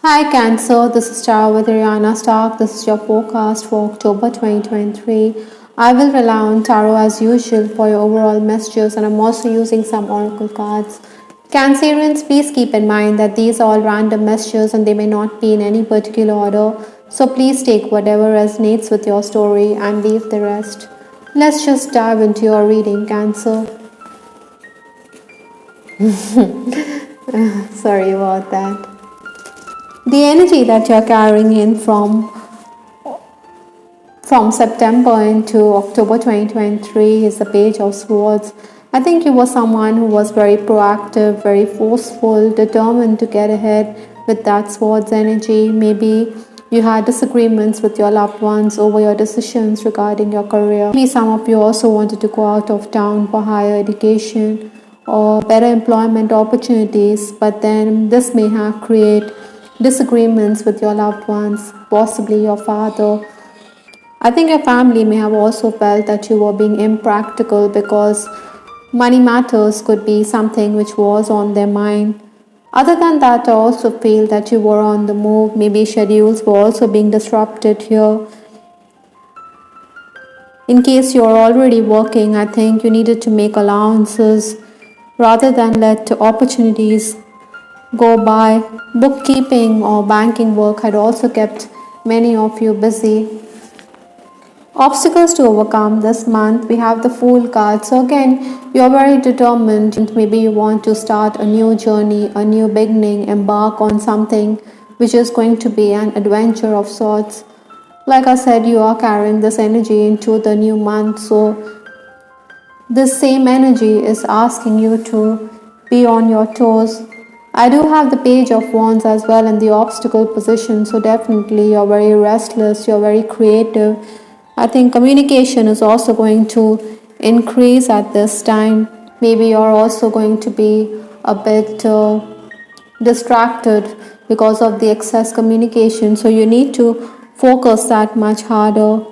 Hi Cancer, this is Tara with Ariana Stock. This is your forecast for October 2023. I will rely on Tarot as usual for your overall messages, and I'm also using some oracle cards. Cancerians, please keep in mind that these are all random messages and they may not be in any particular order. So please take whatever resonates with your story and leave the rest. Let's just dive into your reading, Cancer. Sorry about that. The energy that you're carrying in from September into October 2023 is the Page of Swords. I think you were someone who was very proactive, very forceful, determined to get ahead with that Swords energy. Maybe you had disagreements with your loved ones over your decisions regarding your career. Maybe some of you also wanted to go out of town for higher education or better employment opportunities, but then this may have created disagreements with your loved ones, possibly your father. I think your family may have also felt that you were being impractical because money matters could be something which was on their mind. Other than that, I also feel that you were on the move. Maybe schedules were also being disrupted here. In case you are already working, I think you needed to make allowances rather than let opportunities go by. Bookkeeping or banking work had also kept many of you busy. Obstacles to overcome this month, we have the Fool card. So again, you're very determined. Maybe you want to start a new journey, a new beginning, embark on something which is going to be an adventure of sorts. Like I said, you are carrying this energy into the new month. So this same energy is asking you to be on your toes. I do have the Page of Wands as well in the obstacle position, so definitely you're very restless, you're very creative. I think communication is also going to increase at this time. Maybe you're also going to be a bit distracted because of the excess communication, so you need to focus that much harder.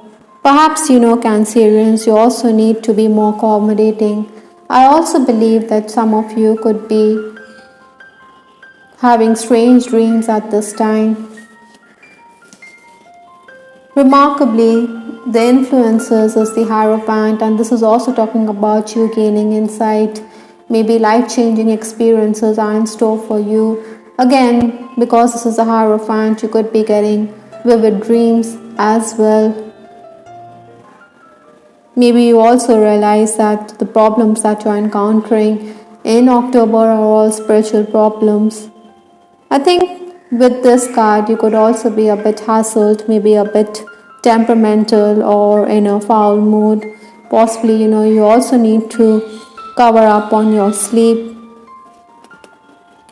Perhaps Cancerians, you also need to be more accommodating. I also believe that some of you could be having strange dreams at this time. Remarkably, the influences is the Hierophant, and this is also talking about you gaining insight. Maybe life-changing experiences are in store for you. Again, because this is a Hierophant, you could be getting vivid dreams as well. Maybe you also realize that the problems that you're encountering in October are all spiritual problems. I think with this card, you could also be a bit hassled, maybe a bit temperamental or in a foul mood. Possibly, you also need to cover up on your sleep.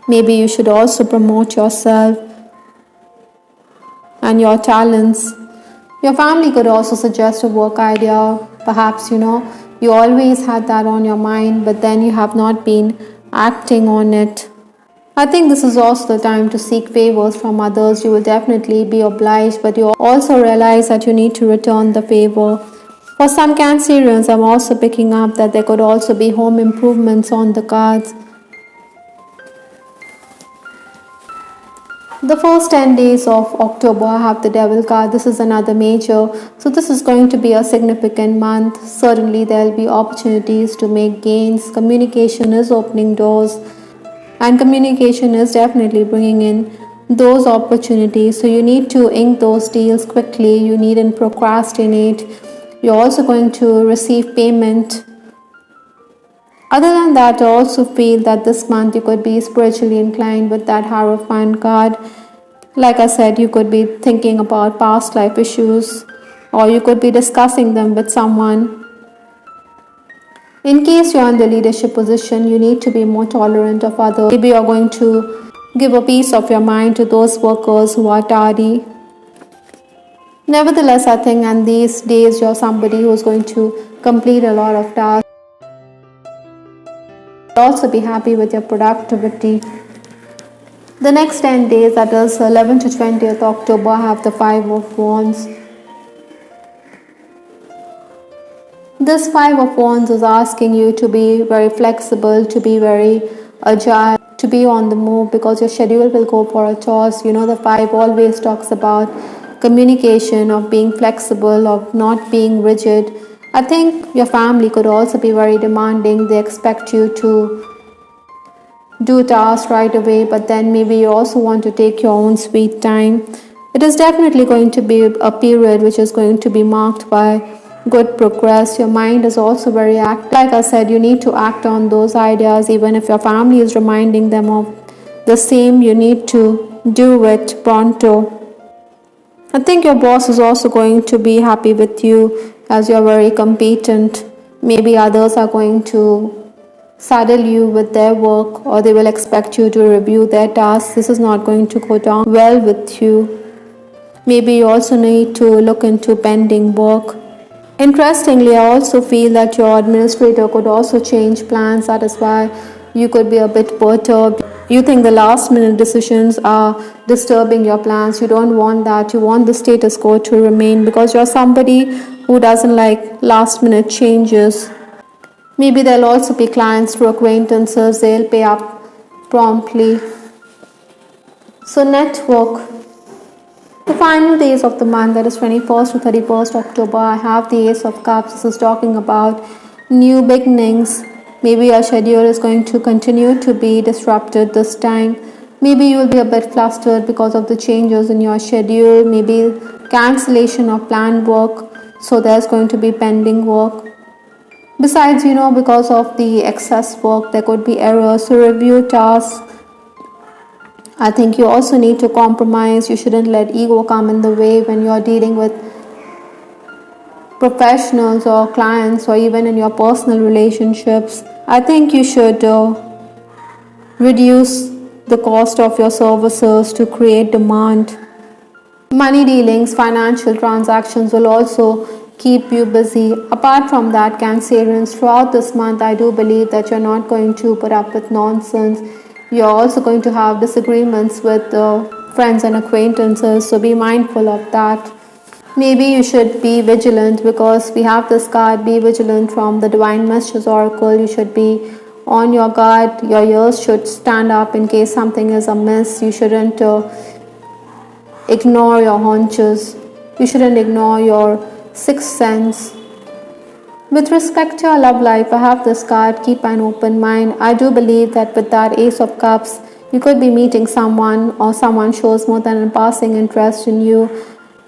Maybe you should also promote yourself and your talents. Your family could also suggest a work idea. Perhaps, you always had that on your mind, but then you have not been acting on it. I think this is also the time to seek favors from others. You will definitely be obliged, but you also realize that you need to return the favor. For some Cancerians, I'm also picking up that there could also be home improvements on the cards. The first 10 days of October, I have the Devil card. This is another major. So this is going to be a significant month. Certainly there will be opportunities to make gains. Communication is opening doors. And communication is definitely bringing in those opportunities. So you need to ink those deals quickly. You needn't procrastinate. You're also going to receive payment. Other than that, I also feel that this month you could be spiritually inclined with that Hierophant card. Like I said, you could be thinking about past life issues, or you could be discussing them with someone. In case you're in the leadership position, you need to be more tolerant of others. Maybe you're going to give a piece of your mind to those workers who are tardy. Nevertheless, I think in these days you're somebody who's going to complete a lot of tasks. Also be happy with your productivity. The next 10 days, that is 11 to 20th October, I have the Five of Wands. This Five of Wands is asking you to be very flexible, to be very agile, to be on the move because your schedule will go for a toss. The 5 always talks about communication, of being flexible, of not being rigid. I think your family could also be very demanding. They expect you to do tasks right away, but then maybe you also want to take your own sweet time. It is definitely going to be a period which is going to be marked by good progress. Your mind is also very active. Like I said, you need to act on those ideas. Even if your family is reminding them of the same, you need to do it pronto. I think your boss is also going to be happy with you as you're very competent. Maybe others are going to saddle you with their work, or they will expect you to review their tasks. This is not going to go down well with you. Maybe you also need to look into pending work. Interestingly, I also feel that your administrator could also change plans. That is why you could be a bit perturbed. You think the last minute decisions are disturbing your plans. You don't want that. You want the status quo to remain because you're somebody who doesn't like last minute changes. Maybe there'll also be clients through acquaintances. They'll pay up promptly. So network. The final days of the month, that is 21st to 31st October, I have the Ace of Cups. This is talking about new beginnings. Maybe your schedule is going to continue to be disrupted this time. Maybe you will be a bit flustered because of the changes in your schedule. Maybe cancellation of planned work. So there's going to be pending work. Besides, because of the excess work, there could be errors. So review tasks. I think you also need to compromise. You shouldn't let ego come in the way when you're dealing with professionals or clients, or even in your personal relationships. I think you should reduce the cost of your services to create demand. Money dealings, financial transactions will also keep you busy. Apart from that, Cancerians, throughout this month, I do believe that you're not going to put up with nonsense. You're also going to have disagreements with friends and acquaintances, so be mindful of that. Maybe you should be vigilant because we have this card, be vigilant, from the Divine Messages Oracle. You should be on your guard. Your ears should stand up in case something is amiss. You shouldn't ignore your hunches. You shouldn't ignore your sixth sense. With respect to your love life, I have this card, keep an open mind. I do believe that with that Ace of Cups, you could be meeting someone, or someone shows more than a passing interest in you.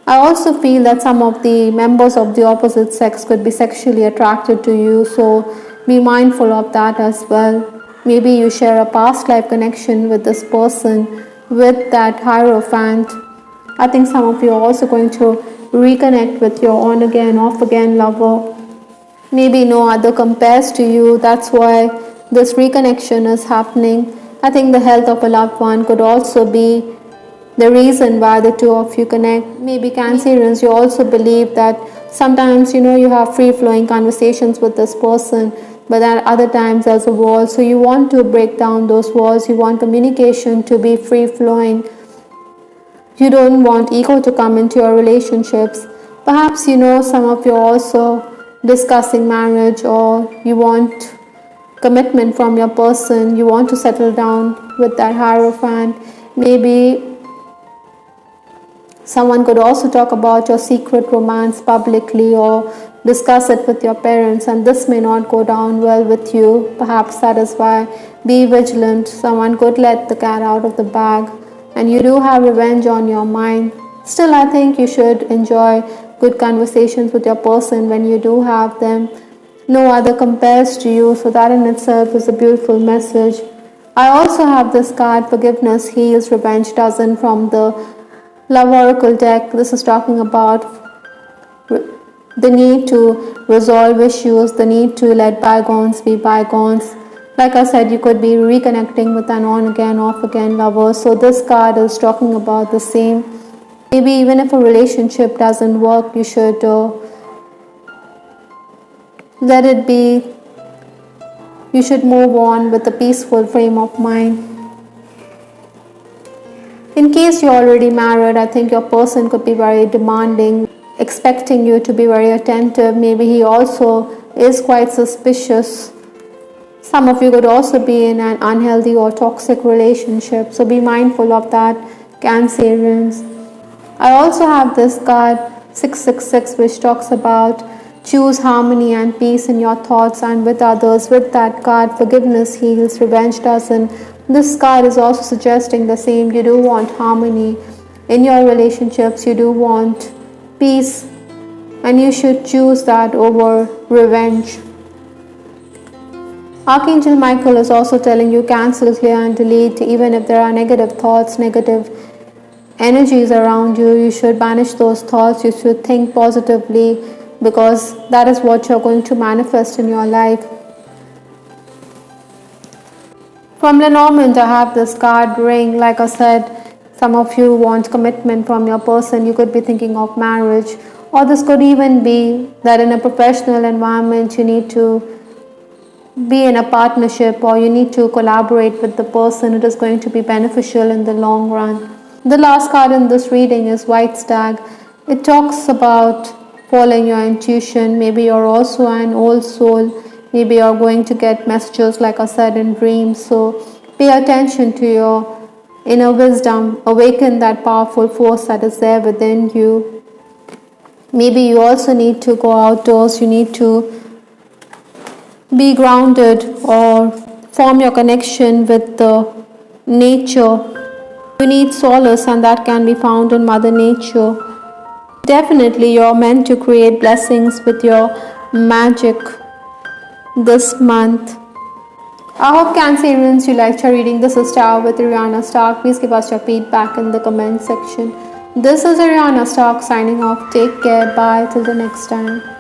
I also feel that some of the members of the opposite sex could be sexually attracted to you, so be mindful of that as well. Maybe you share a past life connection with this person, with that Hierophant. I think some of you are also going to reconnect with your on again, off again lover. Maybe no other compares to you. That's why this reconnection is happening. I think the health of a loved one could also be the reason why the two of you connect. Maybe Cancerians, you also believe that sometimes you have free-flowing conversations with this person, but at other times there's a wall. So you want to break down those walls. You want communication to be free-flowing. You don't want ego to come into your relationships. Perhaps some of you are also discussing marriage, or you want commitment from your person. You want to settle down with that Hierophant. Maybe someone could also talk about your secret romance publicly, or discuss it with your parents, and this may not go down well with you. Perhaps that is why be vigilant. Someone could let the cat out of the bag, and you do have revenge on your mind. Still, I think you should enjoy good conversations with your person when you do have them. No other compares to you, so that in itself is a beautiful message. I also have this card, Forgiveness Heals, Revenge Doesn't, from the Love Oracle deck. This is talking about the need to resolve issues, the need to let bygones be bygones. Like I said, you could be reconnecting with an on again, off again lover. So this card is talking about the same. Maybe even if a relationship doesn't work, you should let it be. You should move on with a peaceful frame of mind. In case you're already married, I think your person could be very demanding, expecting you to be very attentive. Maybe he also is quite suspicious. Some of you could also be in an unhealthy or toxic relationship, so be mindful of that, Cancerians. I also have this card 666, which talks about choose harmony and peace in your thoughts and with others. With that card, forgiveness heals, revenge doesn't. This card is also suggesting the same. You do want harmony in your relationships, you do want peace, and you should choose that over revenge. Archangel Michael is also telling you cancel, clear and delete. Even if there are negative thoughts, negative energies around you, you should banish those thoughts. You should think positively, because that is what you're going to manifest in your life. From Lenormand, I have this card ring. Like I said, some of you want commitment from your person. You could be thinking of marriage, or this could even be that in a professional environment you need to be in a partnership, or you need to collaborate with the person. It is going to be beneficial in the long run. The last card in this reading is White Stag. It talks about following your intuition. Maybe you're also an old soul. Maybe you're going to get messages, like I said, in dreams. So pay attention to your inner wisdom. Awaken that powerful force that is there within you. Maybe you also need to go outdoors. You need to be grounded or form your connection with the nature. You need solace, and that can be found in Mother Nature. Definitely you're meant to create blessings with your magic this month. I hope Cancerians you liked your reading. This is Star with Ariana Stark. Please give us your feedback in the comment section. This is Ariana Stark signing off. Take care. Bye. Till the next time.